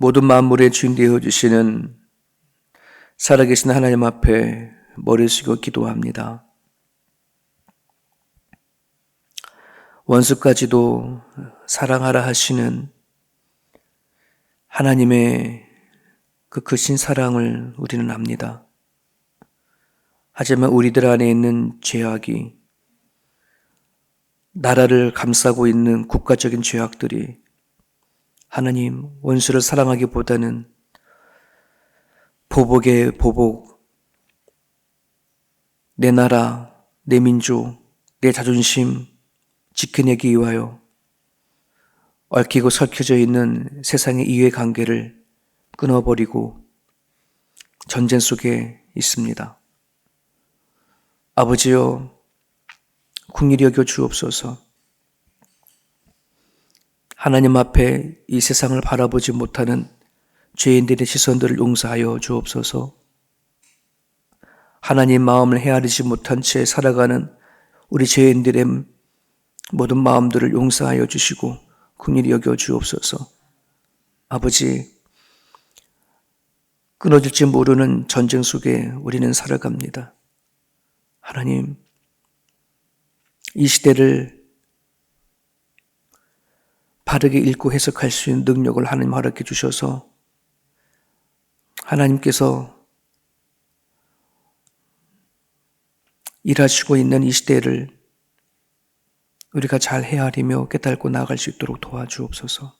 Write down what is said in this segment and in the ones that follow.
모든 만물의 주인 되어 주시는 살아계신 하나님 앞에 머리 숙여 기도합니다. 원수까지도 사랑하라 하시는 하나님의 그 크신 사랑을 우리는 압니다. 하지만 우리들 안에 있는 죄악이, 나라를 감싸고 있는 국가적인 죄악들이 하나님, 원수를 사랑하기보다는 보복에 보복, 내 나라, 내 민족, 내 자존심 지켜내기 위하여 얽히고 설켜져 있는 세상의 이해관계를 끊어버리고 전쟁 속에 있습니다. 아버지여, 긍휼히 여겨 주옵소서. 하나님 앞에 이 세상을 바라보지 못하는 죄인들의 시선들을 용서하여 주옵소서. 하나님 마음을 헤아리지 못한 채 살아가는 우리 죄인들의 모든 마음들을 용서하여 주시고 긍휼히 여겨 주옵소서. 아버지, 끊어질지 모르는 전쟁 속에 우리는 살아갑니다. 하나님, 이 시대를 바르게 읽고 해석할 수 있는 능력을 하나님 허락해 주셔서 하나님께서 일하시고 있는 이 시대를 우리가 잘 헤아리며 깨닫고 나아갈 수 있도록 도와주옵소서.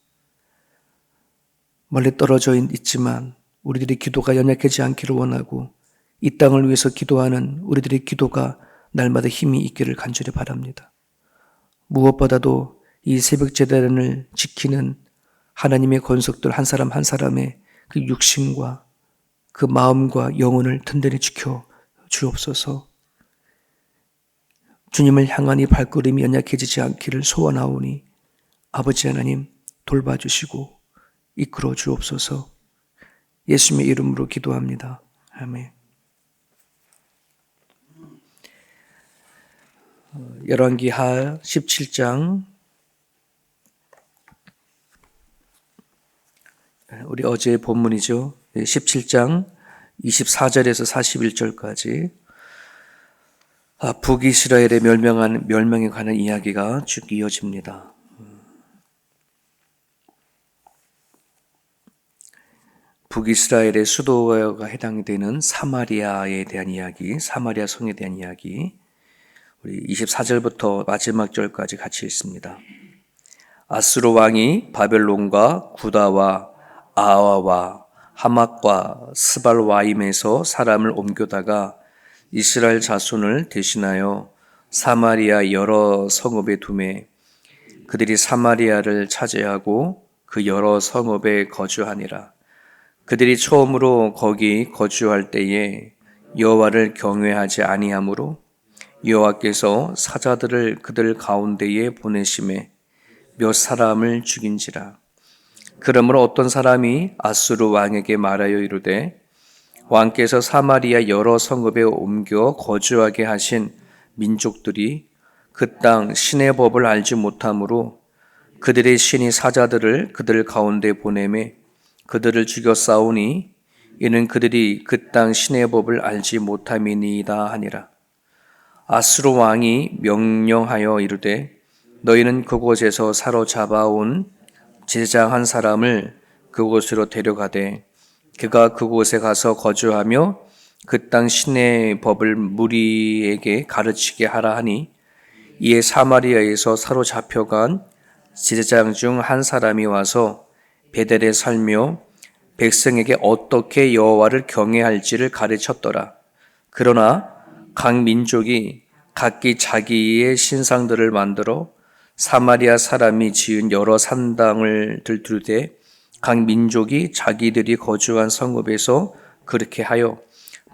멀리 떨어져 있지만 우리들의 기도가 연약하지 않기를 원하고 이 땅을 위해서 기도하는 우리들의 기도가 날마다 힘이 있기를 간절히 바랍니다. 무엇보다도 이 새벽 제단을 지키는 하나님의 권속들 한 사람 한 사람의 그 육신과 그 마음과 영혼을 든든히 지켜 주옵소서. 주님을 향한 이 발걸음이 연약해지지 않기를 소원하오니 아버지 하나님 돌봐주시고 이끌어 주옵소서. 예수님의 이름으로 기도합니다. 아멘. 열왕기하 17장, 우리 어제의 본문이죠. 17장 24절에서 41절까지 북이스라엘의 멸망에 관한 이야기가 쭉 이어집니다. 북이스라엘의 수도가 해당이 되는 사마리아에 대한 이야기, 사마리아 성에 대한 이야기, 우리 24절부터 마지막 절까지 같이 읽습니다. 아수르 왕이 바벨론과 구다와 아와와 하맛과 스발와임에서 사람을 옮겨다가 이스라엘 자손을 대신하여 사마리아 여러 성읍에 두매 그들이 사마리아를 차지하고 그 여러 성읍에 거주하니라. 그들이 처음으로 거기 거주할 때에 여호와를 경외하지 아니하므로 여호와께서 사자들을 그들 가운데에 보내심에 몇 사람을 죽인지라. 그러므로 어떤 사람이 아수르 왕에게 말하여 이르되 왕께서 사마리아 여러 성읍에 옮겨 거주하게 하신 민족들이 그 땅 신의 법을 알지 못하므로 그들의 신이 사자들을 그들 가운데 보내매 그들을 죽여 싸우니 이는 그들이 그 땅 신의 법을 알지 못함이니이다 하니라. 아수르 왕이 명령하여 이르되 너희는 그곳에서 사로잡아온 제장 한 사람을 그곳으로 데려가되 그가 그곳에 가서 거주하며 그 땅 신의 법을 무리에게 가르치게 하라 하니 이에 사마리아에서 사로잡혀간 제사장 중 한 사람이 와서 베델에 살며 백성에게 어떻게 여호와를 경외할지를 가르쳤더라. 그러나 각 민족이 각기 자기의 신상들을 만들어 사마리아 사람이 지은 여러 산당을 들두르되 각 민족이 자기들이 거주한 성읍에서 그렇게 하여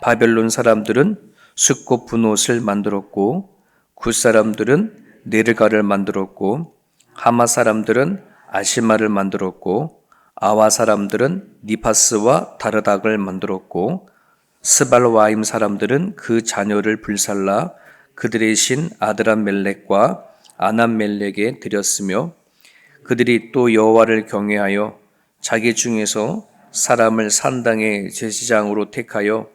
바벨론 사람들은 숫고 분옷을 만들었고 굿 사람들은 네르가를 만들었고 하마 사람들은 아시마를 만들었고 아와 사람들은 니파스와 다르닥을 만들었고 스발와임 사람들은 그 자녀를 불살라 그들의 신 아드람멜렉과 아남멜렉에 드렸으며 그들이 또 여호와를 경외하여 자기 중에서 사람을 산당의 제사장으로 택하여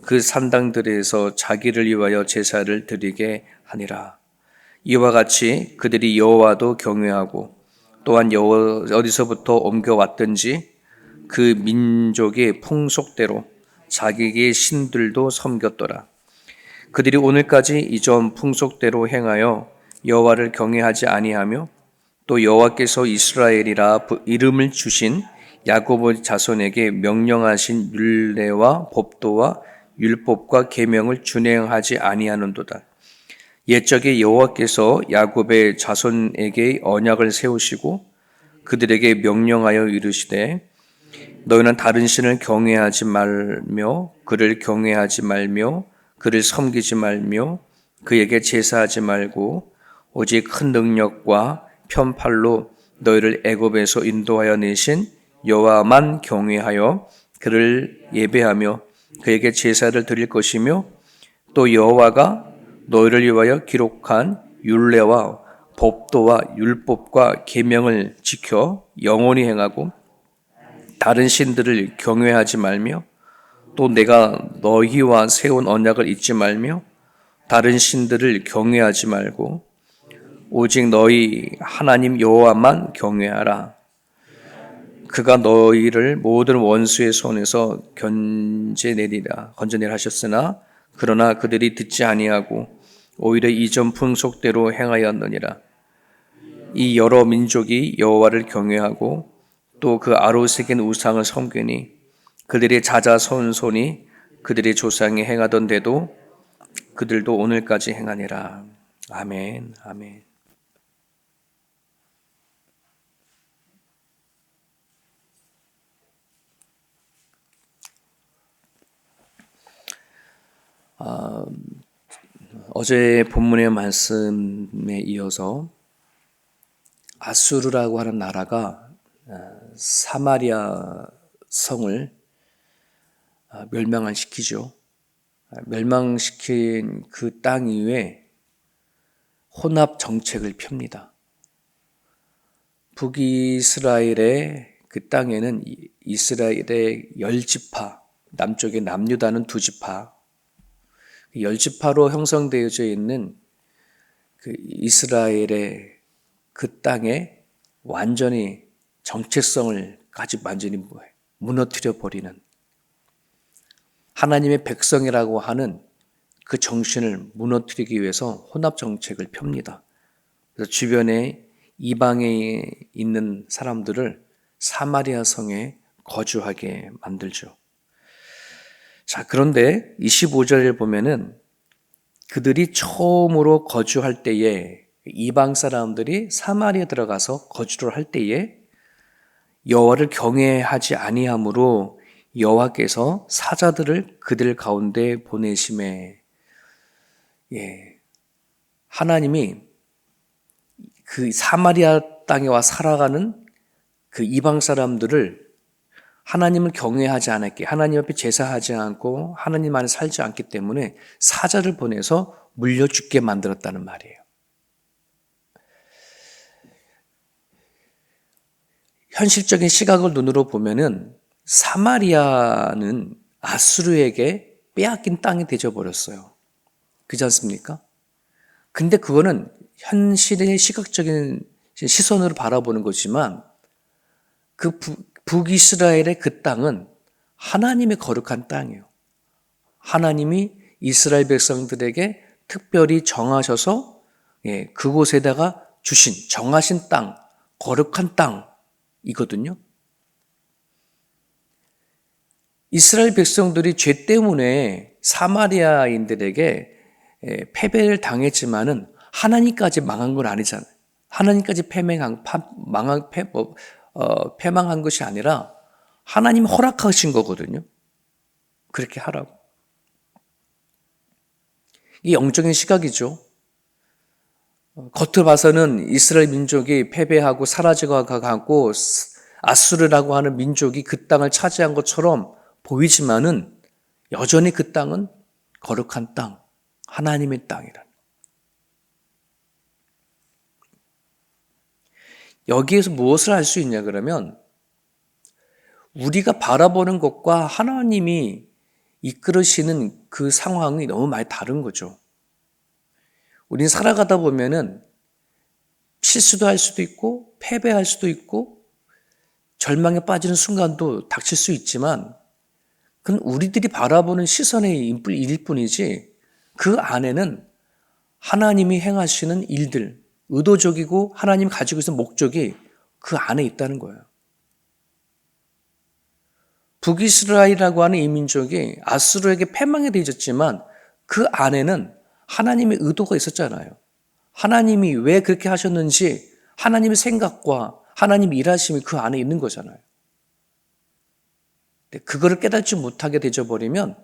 그 산당들에서 자기를 위하여 제사를 드리게 하니라. 이와 같이 그들이 여호와도 경외하고 또한 어디서부터 옮겨왔든지 그 민족의 풍속대로 자기의 신들도 섬겼더라. 그들이 오늘까지 이전 풍속대로 행하여 여호와를 경외하지 아니하며 또 여호와께서 이스라엘이라 이름을 주신 야곱의 자손에게 명령하신 율례와 법도와 율법과 계명을 준행하지 아니하는도다. 옛적에 여호와께서 야곱의 자손에게 언약을 세우시고 그들에게 명령하여 이르시되 너희는 다른 신을 경외하지 말며 그를 경외하지 말며 그를 섬기지 말며 그에게 제사하지 말고 오직 큰 능력과 편팔로 너희를 애굽에서 인도하여 내신 여호와만 경외하여 그를 예배하며 그에게 제사를 드릴 것이며 또 여호와가 너희를 위하여 기록한 율례와 법도와 율법과 계명을 지켜 영원히 행하고 다른 신들을 경외하지 말며 또 내가 너희와 세운 언약을 잊지 말며 다른 신들을 경외하지 말고 오직 너희 하나님 여호와만 경외하라. 그가 너희를 모든 원수의 손에서 건져내리라 하셨으나 그러나 그들이 듣지 아니하고 오히려 이전 풍속대로 행하였느니라. 이 여러 민족이 여호와를 경외하고 또 그 아로 새긴 우상을 섬기니 그들의 자자손손이 그들의 조상이 행하던 대도 그들도 오늘까지 행하니라. 아멘, 아멘. 어제 본문의 말씀에 이어서 아수르라고 하는 나라가 사마리아 성을 멸망을 시키죠. 멸망시킨 그 땅 위에 혼합 정책을 펴니다. 북이스라엘의 그 땅에는 이스라엘의 10지파, 남쪽에 남유다는 2지파, 10지파로 형성되어져 있는 그 이스라엘의 그 땅에 완전히 정체성을 완전히 무너뜨려 버리는 하나님의 백성이라고 하는 그 정신을 무너뜨리기 위해서 혼합 정책을 펴니다. 그래서 주변에 이방에 있는 사람들을 사마리아 성에 거주하게 만들죠. 자, 그런데 25절을 보면은 그들이 처음으로 거주할 때에 이방 사람들이 사마리아에 들어가서 거주를 할 때에 여호와를 경외하지 아니하므로 여호와께서 사자들을 그들 가운데 보내심에 하나님이 그 사마리아 땅에 와 살아가는 그 이방 사람들을 하나님을 경외하지 않았기에 하나님 앞에 제사하지 않고 하나님 안에 살지 않기 때문에 사자를 보내서 물려 죽게 만들었다는 말이에요. 현실적인 시각을 눈으로 보면은 사마리아는 아수르에게 빼앗긴 땅이 되어버렸어요. 그렇지 않습니까? 근데 그거는 현실의 시각적인 시선으로 바라보는 거지만 그 북이스라엘의 그 땅은 하나님의 거룩한 땅이에요. 하나님이 이스라엘 백성들에게 특별히 정하셔서 그곳에다가 주신 정하신 땅, 거룩한 땅이거든요. 이스라엘 백성들이 죄 때문에 사마리아인들에게 패배를 당했지만은 하나님까지 망한 건 아니잖아요. 하나님까지 패망한 것이 아니라 하나님 허락하신 거거든요. 그렇게 하라고. 이게 영적인 시각이죠. 겉으로 봐서는 이스라엘 민족이 패배하고 사라지고 가고 아수르라고 하는 민족이 그 땅을 차지한 것처럼 보이지만은 여전히 그 땅은 거룩한 땅, 하나님의 땅이라. 여기에서 무엇을 알 수 있냐 그러면 우리가 바라보는 것과 하나님이 이끌으시는 그 상황이 너무 많이 다른 거죠. 우리는 살아가다 보면은 실수도 할 수도 있고 패배할 수도 있고 절망에 빠지는 순간도 닥칠 수 있지만 그건 우리들이 바라보는 시선의 일일 뿐이지 그 안에는 하나님이 행하시는 일들, 의도적이고 하나님이 가지고 있는 목적이 그 안에 있다는 거예요. 북이스라엘이라고 하는 이 민족이 아수르에게 패망이 되어졌지만 그 안에는 하나님의 의도가 있었잖아요. 하나님이 왜 그렇게 하셨는지 하나님의 생각과 하나님의 일하심이 그 안에 있는 거잖아요. 그거를 깨닫지 못하게 되어버리면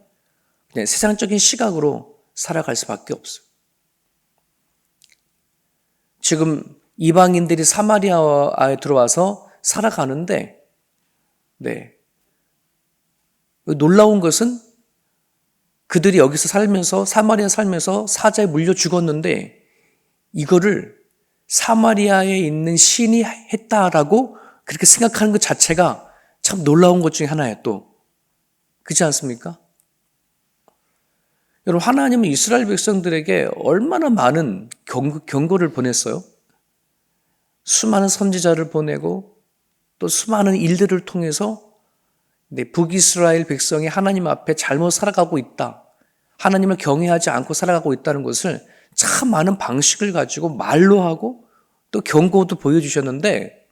그냥 세상적인 시각으로 살아갈 수밖에 없어요. 지금 이방인들이 사마리아에 들어와서 살아가는데 놀라운 것은 그들이 여기서 살면서 사마리아 살면서 사자에 물려 죽었는데 이거를 사마리아에 있는 신이 했다라고 그렇게 생각하는 것 자체가 참 놀라운 것 중에 하나예요 또. 그렇지 않습니까? 여러분 하나님은 이스라엘 백성들에게 얼마나 많은 경고를 보냈어요. 수많은 선지자를 보내고 또 수많은 일들을 통해서 북이스라엘 백성이 하나님 앞에 잘못 살아가고 있다. 하나님을 경외하지 않고 살아가고 있다는 것을 참 많은 방식을 가지고 말로 하고 또 경고도 보여주셨는데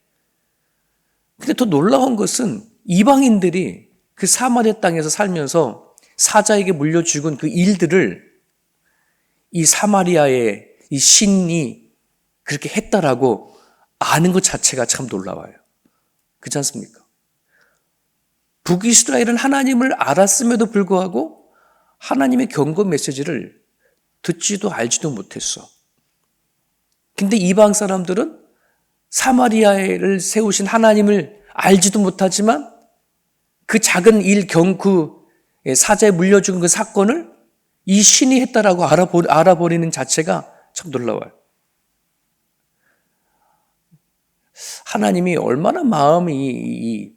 근데 더 놀라운 것은 이방인들이 그 사마리아 땅에서 살면서 사자에게 물려 죽은 그 일들을 이 사마리아의 이 신이 그렇게 했다라고 아는 것 자체가 참 놀라워요. 그렇지 않습니까? 북이스라엘은 하나님을 알았음에도 불구하고 하나님의 경고 메시지를 듣지도 알지도 못했어. 근데 이방 사람들은 사마리아를 세우신 하나님을 알지도 못하지만 그 작은 사자에 물려 죽은 그 사건을 이 신이 했다라고 알아버리는 자체가 참 놀라워요. 하나님이 얼마나 마음이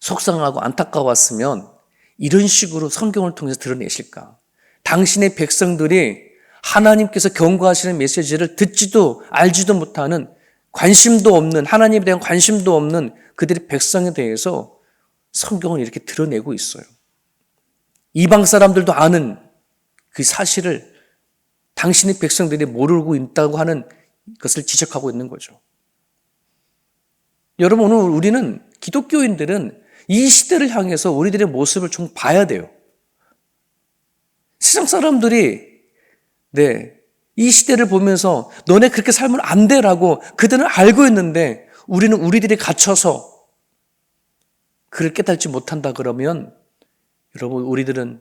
속상하고 안타까웠으면 이런 식으로 성경을 통해서 드러내실까? 당신의 백성들이 하나님께서 경고하시는 메시지를 듣지도 알지도 못하는 관심도 없는 하나님에 대한 관심도 없는 그들의 백성에 대해서 성경을 이렇게 드러내고 있어요. 이방 사람들도 아는 그 사실을 당신의 백성들이 모르고 있다고 하는 것을 지적하고 있는 거죠. 여러분 오늘 우리는 기독교인들은 이 시대를 향해서 우리들의 모습을 좀 봐야 돼요. 세상 사람들이 이 시대를 보면서 너네 그렇게 살면 안 돼라고 그들은 알고 있는데 우리는 우리들이 갇혀서 그를 깨닫지 못한다 그러면 여러분 우리들은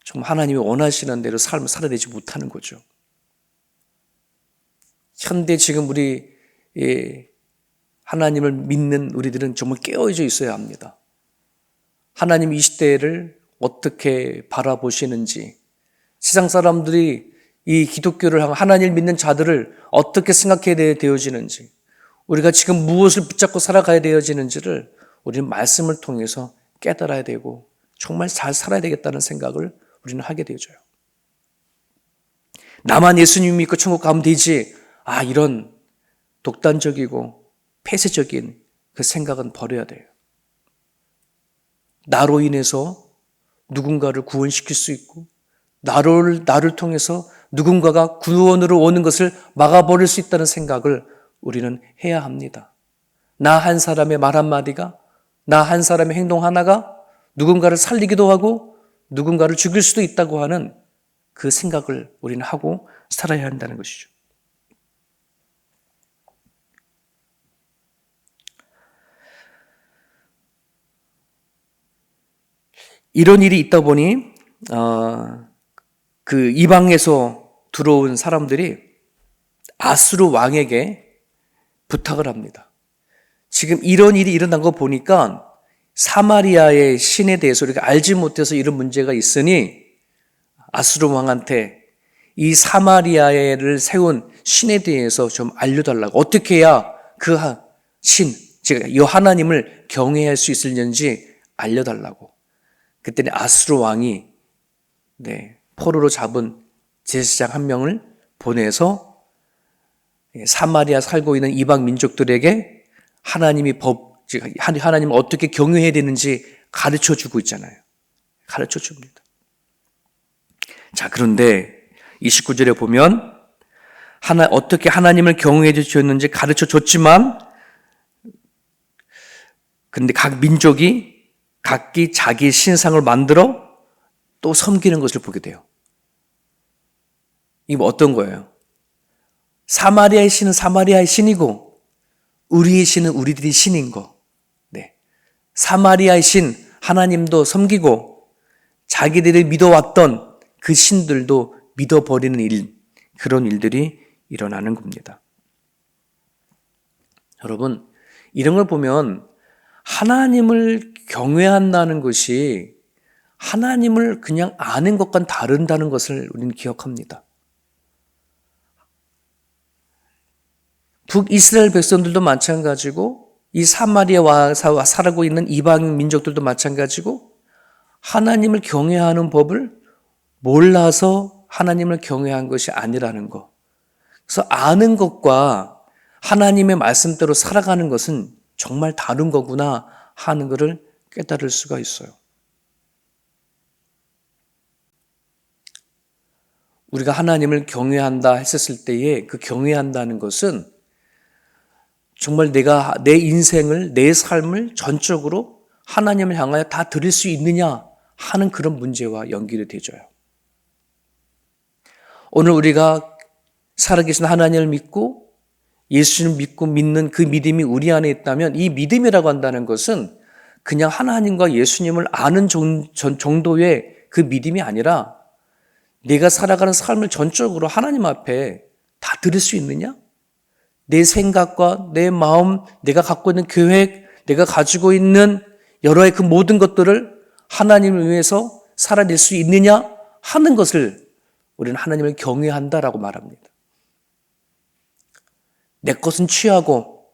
정말 하나님이 원하시는 대로 삶을 살아내지 못하는 거죠. 현대 지금 우리 하나님을 믿는 우리들은 정말 깨어져 있어야 합니다. 하나님 이 시대를 어떻게 바라보시는지 세상 사람들이 이 기독교를 하나님을 믿는 자들을 어떻게 생각해야 되어지는지 우리가 지금 무엇을 붙잡고 살아가야 되어지는지를 우리는 말씀을 통해서 깨달아야 되고 정말 잘 살아야 되겠다는 생각을 우리는 하게 되어져요. 나만 예수님 믿고 천국 가면 되지. 이런 독단적이고 폐쇄적인 그 생각은 버려야 돼요. 나로 인해서 누군가를 구원시킬 수 있고 나를 통해서 누군가가 구원으로 오는 것을 막아버릴 수 있다는 생각을 우리는 해야 합니다. 나 한 사람의 말 한마디가 나 한 사람의 행동 하나가 누군가를 살리기도 하고 누군가를 죽일 수도 있다고 하는 그 생각을 우리는 하고 살아야 한다는 것이죠. 이런 일이 있다 보니 그 이방에서 들어온 사람들이 아수르 왕에게 부탁을 합니다. 지금 이런 일이 일어난 거 보니까 사마리아의 신에 대해서 우리가 알지 못해서 이런 문제가 있으니 아수르 왕한테 이 사마리아를 세운 신에 대해서 좀 알려달라고. 어떻게 해야 그 신, 제가 이 하나님을 경외할 수 있을는지 알려달라고. 그때는 아수르 왕이 포로로 잡은 제사장 한 명을 보내서 사마리아 살고 있는 이방 민족들에게 하나님을 어떻게 경외해야 되는지 가르쳐 주고 있잖아요. 가르쳐 줍니다. 자, 그런데 29절에 보면 어떻게 하나님을 경외해 주셨는지 가르쳐 줬지만, 그런데 각 민족이 각기 자기 신상을 만들어 또 섬기는 것을 보게 돼요. 이거 어떤 거예요? 사마리아의 신은 사마리아의 신이고 우리의 신은 우리들이 신인 거. 사마리아의 신 하나님도 섬기고 자기들이 믿어왔던 그 신들도 믿어버리는 그런 일들이 일어나는 겁니다. 여러분, 이런 걸 보면 하나님을 경외한다는 것이 하나님을 그냥 아는 것과는 다른다는 것을 우리는 기억합니다. 북이스라엘 백성들도 마찬가지고 이 사마리아에 살고 있는 이방 민족들도 마찬가지고 하나님을 경외하는 법을 몰라서 하나님을 경외한 것이 아니라는 것. 그래서 아는 것과 하나님의 말씀대로 살아가는 것은 정말 다른 거구나 하는 것을 깨달을 수가 있어요. 우리가 하나님을 경외한다 했었을 때에 그 경외한다는 것은 정말 내가 내 인생을, 내 삶을 전적으로 하나님을 향하여 다 드릴 수 있느냐 하는 그런 문제와 연결이 되져요. 오늘 우리가 살아계신 하나님을 믿고 예수님을 믿고 믿는 그 믿음이 우리 안에 있다면 이 믿음이라고 한다는 것은 그냥 하나님과 예수님을 아는 정도의 그 믿음이 아니라 내가 살아가는 삶을 전적으로 하나님 앞에 다 드릴 수 있느냐? 내 생각과 내 마음, 내가 갖고 있는 계획, 내가 가지고 있는 여러의 그 모든 것들을 하나님을 위해서 살아낼 수 있느냐 하는 것을 우리는 하나님을 경외한다라고 말합니다. 내 것은 취하고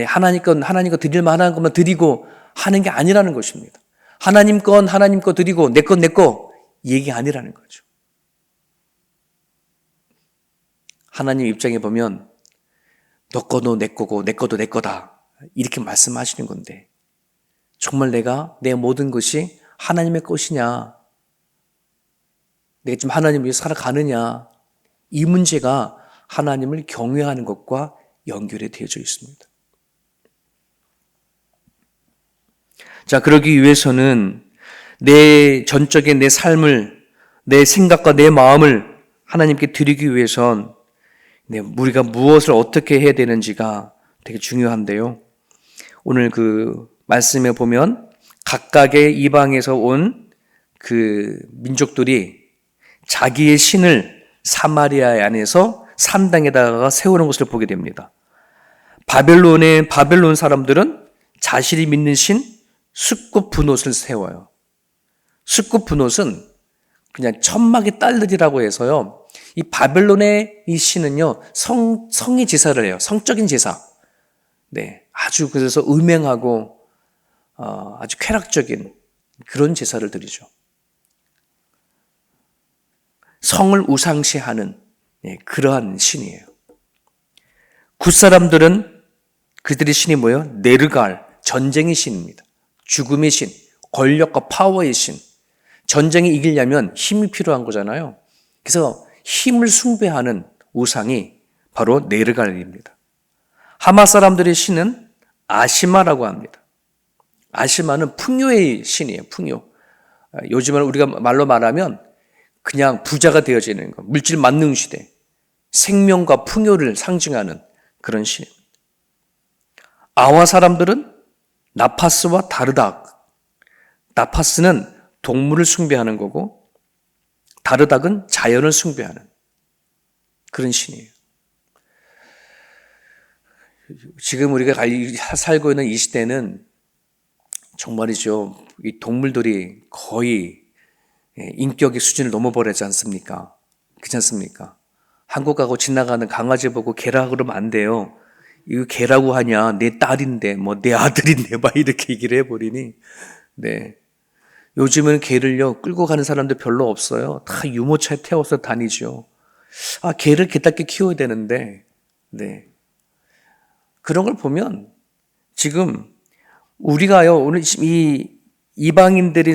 하나님 거 드릴 만한 것만 드리고 하는 게 아니라는 것입니다. 하나님 거 드리고 내 건 내 거 이 얘기 아니라는 거죠. 하나님 입장에 보면 너 거도 내 거고 내 거도 내 거다 이렇게 말씀하시는 건데 정말 내 모든 것이 하나님의 것이냐, 내가 지금 하나님 위해 살아가느냐, 이 문제가 하나님을 경외하는 것과 연결이 되어져 있습니다. 자, 그러기 위해서는 내 전적인 내 삶을, 내 생각과 내 마음을 하나님께 드리기 위해선 우리가 무엇을 어떻게 해야 되는지가 되게 중요한데요. 오늘 그 말씀에 보면 각각의 이방에서 온 그 민족들이 자기의 신을 사마리아 안에서 산당에다가 세우는 것을 보게 됩니다. 바벨론 사람들은 자신이 믿는 신 숫굽 분옷을 세워요. 숫굽 분옷은 그냥 천막의 딸들이라고 해서요. 이 바벨론의 이 신은요, 성의 제사를 해요. 성적인 제사. 아주 그래서 음행하고, 아주 쾌락적인 그런 제사를 드리죠. 성을 우상시하는 그러한 신이에요. 굿사람들은 그들의 신이 뭐예요? 네르갈, 전쟁의 신입니다. 죽음의 신, 권력과 파워의 신. 전쟁이 이기려면 힘이 필요한 거잖아요. 그래서 힘을 숭배하는 우상이 바로 네르갈입니다. 하마 사람들의 신은 아시마라고 합니다. 아시마는 풍요의 신이에요. 풍요. 요즘은 우리가 말로 말하면 그냥 부자가 되어지는 것, 물질 만능 시대, 생명과 풍요를 상징하는 그런 신입니다. 아와 사람들은 나파스와 다르닥. 나파스는 동물을 숭배하는 거고 다르닥은 자연을 숭배하는 그런 신이에요. 지금 우리가 살고 있는 이 시대는 정말이죠. 이 동물들이 거의 인격의 수준을 넘어버리지 않습니까? 그렇지 않습니까? 한국 가고 지나가는 강아지 보고 개라 그러면 안 돼요. 이거 걔라고 하냐, 내 딸인데, 뭐, 내 아들인데, 막 이렇게 얘기를 해버리니, 네. 요즘은 개를요, 끌고 가는 사람들 별로 없어요. 다 유모차에 태워서 다니죠. 아, 개를 개답게 키워야 되는데, 네. 그런 걸 보면, 지금, 우리가요, 오늘 이 이방인들이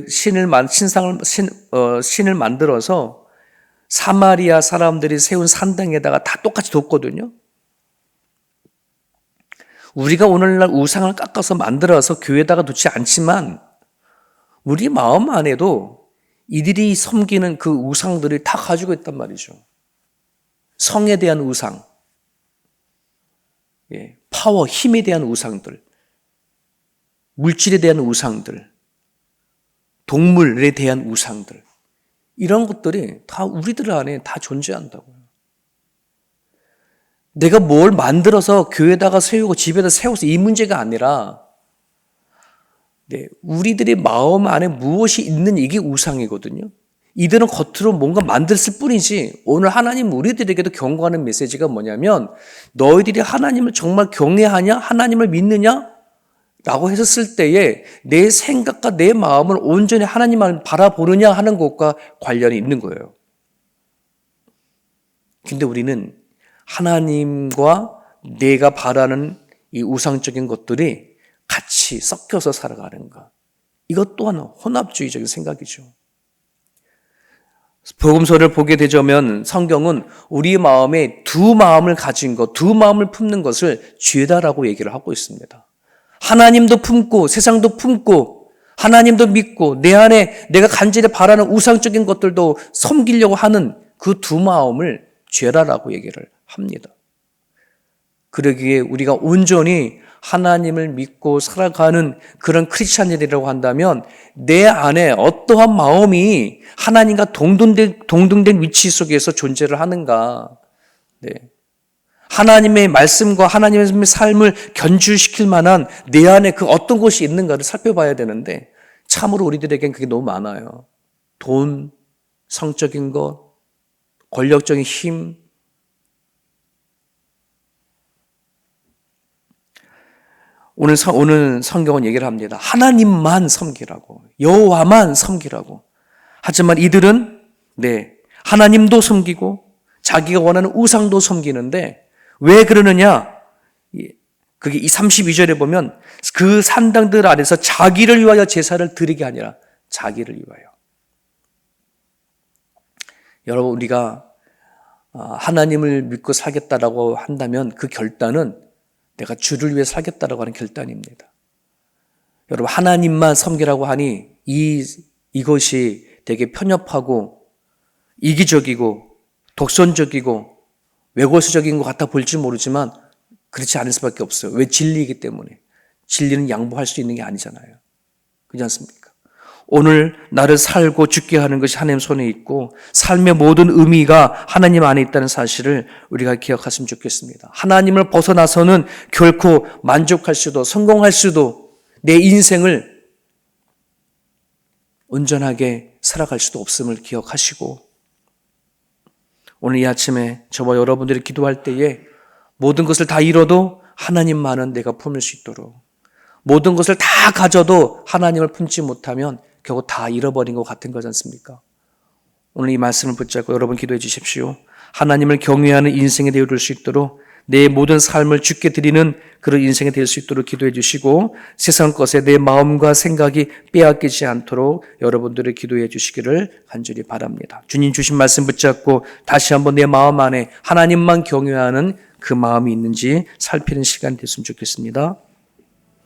신을 만들어서 사마리아 사람들이 세운 산당에다가 다 똑같이 뒀거든요. 우리가 오늘날 우상을 깎아서 만들어서 교회에다가 놓지 않지만 우리 마음 안에도 이들이 섬기는 그 우상들이 다 가지고 있단 말이죠. 성에 대한 우상, 파워, 힘에 대한 우상들, 물질에 대한 우상들, 동물에 대한 우상들, 이런 것들이 다 우리들 안에 다 존재한다고요. 내가 뭘 만들어서 교회에다가 세우고 집에다 세워서 이 문제가 아니라 우리들의 마음 안에 무엇이 있는 이게 우상이거든요. 이들은 겉으로 뭔가 만들었을 뿐이지 오늘 하나님 우리들에게도 경고하는 메시지가 뭐냐면 너희들이 하나님을 정말 경외하냐? 하나님을 믿느냐? 라고 했었을 때에 내 생각과 내 마음을 온전히 하나님을 바라보느냐 하는 것과 관련이 있는 거예요. 근데 우리는 하나님과 내가 바라는 이 우상적인 것들이 같이 섞여서 살아가는 것. 이것 또한 혼합주의적인 생각이죠. 복음서를 보게 되자면 성경은 우리 마음에 두 마음을 가진 것, 두 마음을 품는 것을 죄다라고 얘기를 하고 있습니다. 하나님도 품고 세상도 품고 하나님도 믿고 내 안에 내가 간절히 바라는 우상적인 것들도 섬기려고 하는 그 두 마음을 죄라라고 얘기를 합니다. 그러기에 우리가 온전히 하나님을 믿고 살아가는 그런 크리스찬이라고 한다면 내 안에 어떠한 마음이 하나님과 동등된 위치 속에서 존재를 하는가. 하나님의 말씀과 하나님의 삶을 견주시킬 만한 내 안에 그 어떤 것이 있는가를 살펴봐야 되는데 참으로 우리들에겐 그게 너무 많아요. 돈, 성적인 것, 권력적인 힘. 오늘 성경은 얘기를 합니다. 하나님만 섬기라고, 여호와만 섬기라고. 하지만 이들은 하나님도 섬기고 자기가 원하는 우상도 섬기는데 왜 그러느냐? 그게 이 32절에 보면 그 산당들 안에서 자기를 위하여 제사를 드리게 아니라 자기를 위하여. 여러분 우리가 하나님을 믿고 살겠다라고 한다면 그 결단은 내가 주를 위해 살겠다라고 하는 결단입니다. 여러분 하나님만 섬기라고 하니 이것이 되게 편협하고 이기적이고 독선적이고 외골수적인 것 같아 볼지 모르지만 그렇지 않을 수밖에 없어요. 왜? 진리이기 때문에. 진리는 양보할 수 있는 게 아니잖아요. 그렇지 않습니까? 오늘 나를 살고 죽게 하는 것이 하나님 손에 있고 삶의 모든 의미가 하나님 안에 있다는 사실을 우리가 기억했으면 좋겠습니다. 하나님을 벗어나서는 결코 만족할 수도 성공할 수도 내 인생을 온전하게 살아갈 수도 없음을 기억하시고 오늘 이 아침에 저와 여러분들이 기도할 때에 모든 것을 다 잃어도 하나님만은 내가 품을 수 있도록 모든 것을 다 가져도 하나님을 품지 못하면 결국 다 잃어버린 것 같은 거지 않습니까? 오늘 이 말씀을 붙잡고 여러분 기도해 주십시오. 하나님을 경외하는 인생에 되어줄 수 있도록 내 모든 삶을 주께 드리는 그런 인생이 될 수 있도록 기도해 주시고 세상 것에 내 마음과 생각이 빼앗기지 않도록 여러분들이 기도해 주시기를 간절히 바랍니다. 주님 주신 말씀 붙잡고 다시 한번 내 마음 안에 하나님만 경외하는 그 마음이 있는지 살피는 시간이 됐으면 좋겠습니다.